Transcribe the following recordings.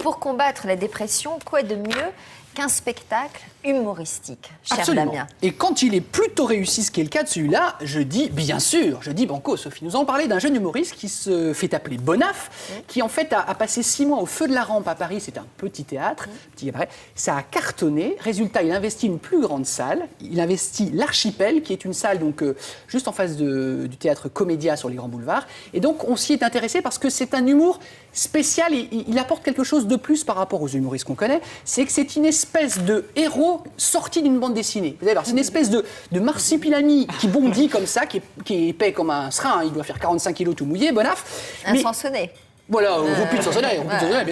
pour combattre la dépression, quoi de mieux qu'un spectacle humoristique, cher Absolument. Damien? Et quand il est plutôt réussi, ce qui est le cas de celui-là, je dis bien sûr, je dis banco, Sophie. Nous allons parler d'un jeune humoriste qui se fait appeler Bonaf, qui en fait a passé 6 mois au Feu de la Rampe à Paris. C'est un petit théâtre, petit cabaret. Ça a cartonné. Résultat, il investit une plus grande salle. Il investit l'Archipel, qui est une salle donc juste en face du théâtre Comédia sur les grands boulevards. Et donc on s'y est intéressé parce que c'est un humour spécial et il apporte quelque chose de plus par rapport aux humoristes qu'on connaît. C'est que c'est une espèce de héros sorti d'une bande dessinée. Vous allez voir, c'est une espèce de marsipilami qui bondit comme ça, qui est épais comme un serin. Il doit faire 45 kilos tout mouillé, Bonaf. Un sansonnet. Voilà, vous pique Sansonnet,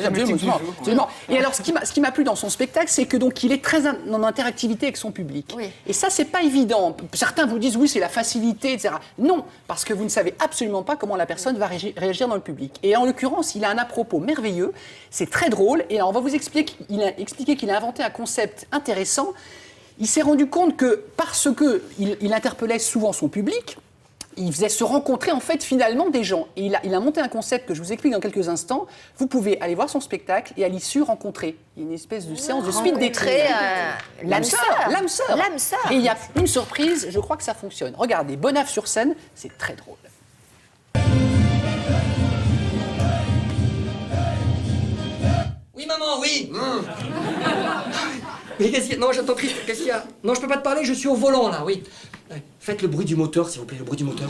absolument. Et alors, ce qui m'a plu dans son spectacle, c'est que donc il est très en interactivité avec son public. Oui. Et ça, c'est pas évident. Certains vous disent oui, c'est la facilité, etc. Non, parce que vous ne savez absolument pas comment la personne va réagir dans le public. Et en l'occurrence, il a un à-propos merveilleux. C'est très drôle. Et alors, on va vous expliquer qu'il a inventé un concept intéressant. Il s'est rendu compte que parce qu'il interpellait souvent son public, il faisait se rencontrer en fait finalement des gens. Et il a monté un concept que je vous explique dans quelques instants. Vous pouvez aller voir son spectacle et à l'issue rencontrer. Il y a une espèce de séance de speed dating. L'âme sœur. L'âme sœur. L'âme sœur. Et il y a une surprise, je crois que ça fonctionne. Regardez, Bonaf sur scène, c'est très drôle. Oui, maman, oui. Mais qu'est-ce qu'il y a? Non, j'entends Christ, qu'est-ce qu'il y a? Non, je peux pas te parler, je suis au volant, là, oui. Faites le bruit du moteur, s'il vous plaît, le bruit du moteur.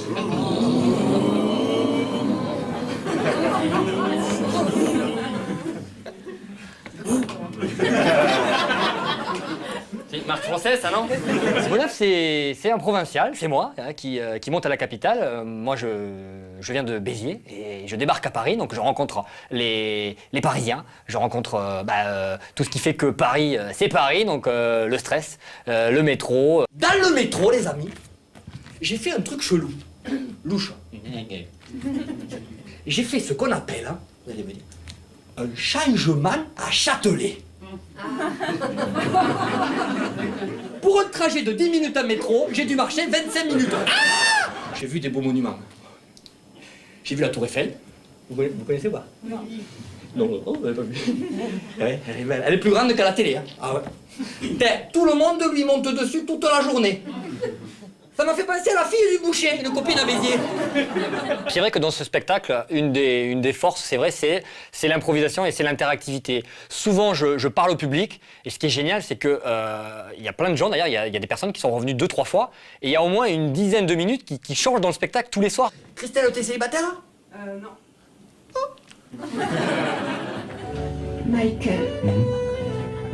C'est une marque française, ça, non? Bonaf, c'est un provincial, c'est moi, hein, qui monte à la capitale. Moi, je viens de Béziers et je débarque à Paris, donc je rencontre les Parisiens. Je rencontre tout ce qui fait que Paris, c'est Paris, donc le stress, le métro. Dans le métro, les amis, j'ai fait un truc chelou. Louche. J'ai fait ce qu'on appelle, hein, vous allez me dire, un changement à Châtelet. Pour un trajet de 10 minutes à métro, j'ai dû marcher 25 minutes. J'ai vu des beaux monuments. J'ai vu la Tour Eiffel. Vous connaissez ou pas? Non. Non, vous n'avez pas vu. Ouais, elle est belle. Elle est plus grande qu'à la télé. Hein. Ah ouais. Tout le monde lui monte dessus toute la journée. Ça m'a fait penser à la fille du boucher, une copine à Béziers. C'est vrai que dans ce spectacle, une des forces, c'est vrai, c'est l'improvisation et c'est l'interactivité. Souvent, je parle au public et ce qui est génial, c'est que y a plein de gens, d'ailleurs, il y a des personnes qui sont revenues 2-3 fois et il y a au moins une dizaine de minutes qui changent dans le spectacle tous les soirs. Christelle, t'es célibataire? Non. Michael.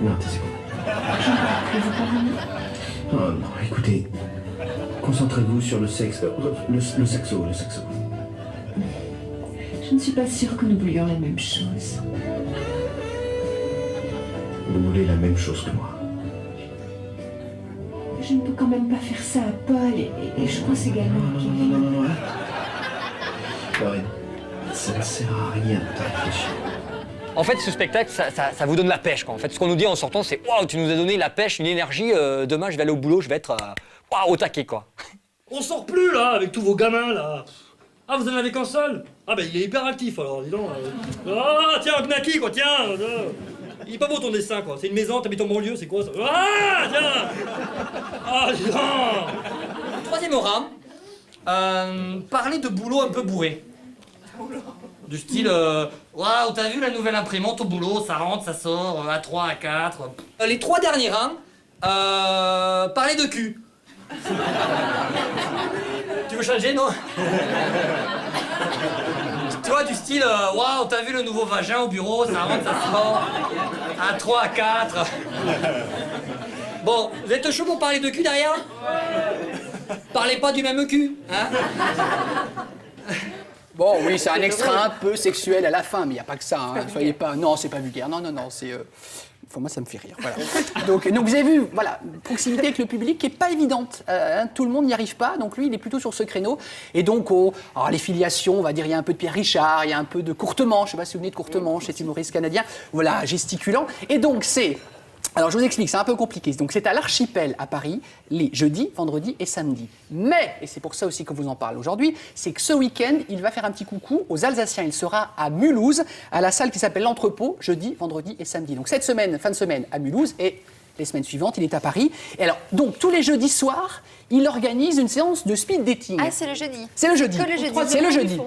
Non, taisez-vous. Vous parlez? Oh non, écoutez, concentrez-vous sur le sexe, le saxo. Je ne suis pas sûre que nous voulions la même chose. Vous voulez la même chose que moi. Je ne peux quand même pas faire ça à Paul et je pense également à Kevin. Non. Lorraine, ça ne sert à rien de réfléchir. En fait, ce spectacle, ça vous donne la pêche, quoi. En fait, ce qu'on nous dit en sortant, c'est « Waouh, tu nous as donné la pêche, une énergie, demain je vais aller au boulot, je vais être au taquet, quoi. » On sort plus, là, avec tous vos gamins, là. Ah, vous en avez qu'un seul? Ah, ben, il est hyper actif, alors, dis donc. Ah, tiens, un Knacky, quoi, tiens. Il est pas beau, ton dessin, quoi. C'est une maison, t'habites en banlieue, c'est quoi, ça? Ah, tiens. Ah, dis donc. Troisième rang, parler de boulot un peu bourré. Du style, waouh, t'as vu la nouvelle imprimante au boulot, ça rentre, ça sort, à 3, à 4. Les 3 derniers rangs, parler de cul. Tu veux changer, non? Tu vois, du style, waouh, t'as vu le nouveau vagin au bureau, ça rentre, ça sort, à 3, à 4. Bon, vous êtes chaud pour parler de cul derrière? Parlez pas du même cul, hein? Bon, oui, c'est un extra un peu sexuel à la fin, mais il n'y a pas que ça. Hein. Soyez pas. Non, c'est pas vulgaire. Non, c'est. Enfin, moi, ça me fait rire. Voilà. Donc, vous avez vu, voilà, proximité avec le public qui n'est pas évidente. Tout le monde n'y arrive pas. Donc, lui, il est plutôt sur ce créneau. Et donc, alors, les filiations, on va dire, il y a un peu de Pierre Richard, il y a un peu de Courtemanche. Je ne sais pas si vous venez de Courtemanche, cet humoriste canadien. Voilà, gesticulant. Et donc, c'est Alors, je vous explique, c'est un peu compliqué. Donc, c'est à l'Archipel, à Paris, les jeudis, vendredis et samedis. Mais, et c'est pour ça aussi qu'on vous en parle aujourd'hui, c'est que ce week-end, il va faire un petit coucou aux Alsaciens. Il sera à Mulhouse, à la salle qui s'appelle l'Entrepôt, jeudi, vendredi et samedi. Donc, cette semaine, fin de semaine, à Mulhouse, et les semaines suivantes, il est à Paris. Et alors, donc, tous les jeudis soirs, il organise une séance de speed dating. Ah, c'est le jeudi. C'est le jeudi. Que le jeudi. C'est le jeudi.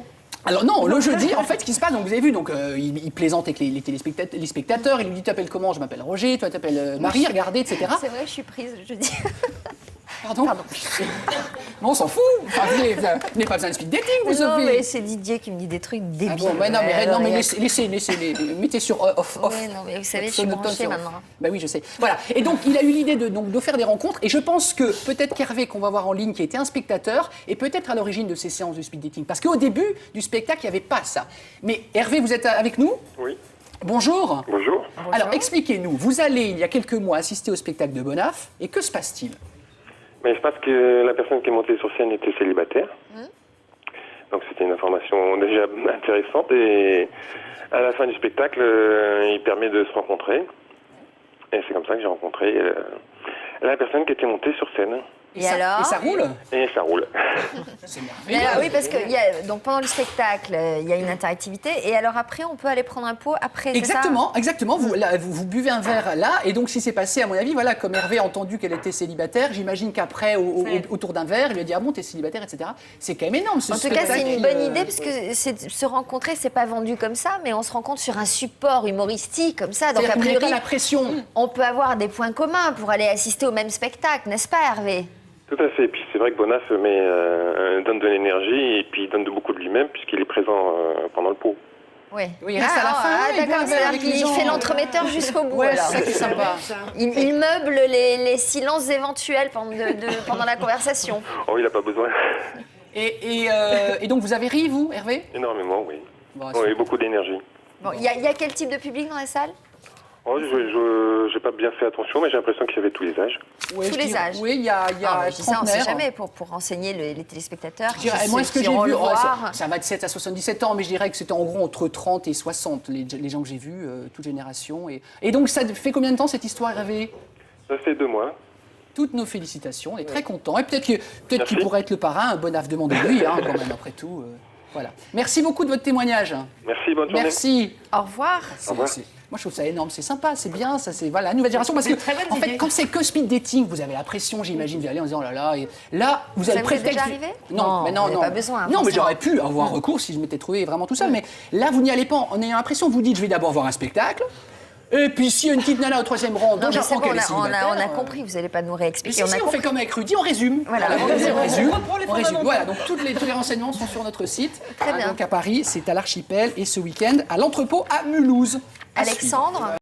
Alors non, le jeudi, en fait, ce qui se passe, donc vous avez vu, donc il plaisante avec les spectateurs, il lui dit tu t'appelles comment? Je m'appelle Roger, toi t'appelles Marie, regardez, etc. C'est vrai, je suis prise le jeudi. Pardon. Mais on s'en fout. Enfin, vous n'avez pas besoin de speed dating, vous Non, Sophie. mais c'est Didier qui me dit des trucs débiles. Ah bon, mais non, mais laissez, mettez sur off. Oui, non, mais vous savez, je suis branchée maintenant. Bah oui, je sais. Voilà. Et donc, il a eu l'idée de faire des rencontres. Et je pense que peut-être qu'Hervé, qu'on va voir en ligne, qui était un spectateur, est peut-être à l'origine de ces séances de speed dating. Parce qu'au début du spectacle, il n'y avait pas ça. Mais Hervé, vous êtes avec nous? Oui. Bonjour. Bonjour. Alors, expliquez-nous. Vous allez, il y a quelques mois, assister au spectacle de Bonnaf. Et que se passe-t-il? Mais je pense que la personne qui est montée sur scène était célibataire. Donc c'était une information déjà intéressante. Et à la fin du spectacle, il permet de se rencontrer. Et c'est comme ça que j'ai rencontré la personne qui était montée sur scène. Et alors Et ça roule? Et ça roule. C'est Mais merveilleux. alors, oui, parce que donc pendant le spectacle, il y a une interactivité. Et alors après, on peut aller prendre un pot après, c'est ça? Exactement. Vous buvez un verre là, et donc si c'est passé, à mon avis, voilà, comme Hervé a entendu qu'elle était célibataire, j'imagine qu'après, autour d'un verre, il lui a dit ah bon, t'es célibataire, etc. C'est quand même énorme. Ce En tout cas, c'est une spectacle, bonne idée parce que se rencontrer, c'est pas vendu comme ça, mais on se rencontre sur un support humoristique comme ça. Donc C'est-à-dire a que vous n'avez priori, pas la pression. on peut avoir des points communs pour aller assister au même spectacle, n'est-ce pas, Hervé? Tout à fait. Et puis c'est vrai que Bonnaf donne de l'énergie et puis il donne beaucoup de lui-même puisqu'il est présent pendant le pot. Oui. Oui, il reste à la fin, il boit d'accord, un verre c'est-à-dire avec les qu'il gens. fait l'entremetteur jusqu'au bout. Ouais, alors. c'est ça qui est sympa. Il meuble les silences éventuels pendant la conversation. Oh, il n'a pas besoin. Et donc vous avez ri, vous, Hervé? Énormément, oui. Bon, Oui, beaucoup d'énergie. Bon, il y a quel type de public dans la salle? Oh, je n'ai pas bien fait attention, mais j'ai l'impression qu'il y avait tous les âges. Ouais, Tous je les dirais- âges. Oui, il y a Ah, mais je dis ça, on ne sait trentenaire. jamais pour renseigner les téléspectateurs. Je dirais, ceux moi, ce que qui j'ai iront vu, le voir. ça va de 7 à 77 ans, mais je dirais que c'était en gros entre 30 et 60, les gens que j'ai vus, toute génération. Et donc, ça fait combien de temps cette histoire, Hervé? Ça fait 2 mois. Toutes nos félicitations, on est très contents. Et peut-être Merci. qu'il pourrait être le parrain, un Bonnaf demandez-lui, hein, quand même, après tout. Voilà. Merci beaucoup de votre témoignage. Merci, bonne journée. Merci. Au revoir. revoir. Moi, je trouve ça énorme, c'est sympa, c'est bien, ça, c'est voilà, la nouvelle génération. Parce que, en fait, quand c'est que speed dating, vous avez la pression, j'imagine, vous allez en disant oh là là. Et là, vous avez Ça vous est prétexte. déjà arrivé? Non, Non, mais non, vous n'avez non. pas besoin, Non, mais forcément. j'aurais pu avoir recours si je m'étais trouvé vraiment tout seul. Mais là, vous n'y allez pas en ayant l'impression, vous dites je vais d'abord voir un spectacle. Et puis, s'il y a une petite nana au 3e rang, Non, dont mais c'est j'apprends bon, qu'elle est on célibataire. a compris, vous n'allez pas nous Mais réexpliquer. si, on fait comme avec Rudy, on résume. Voilà, on on résume. résume. On résume. Voilà, donc tous les renseignements sont sur notre site. Très bien. Donc à Paris, c'est à l'Archipel et ce week-end à l'Entrepôt à Mulhouse. À suivre. Alexandre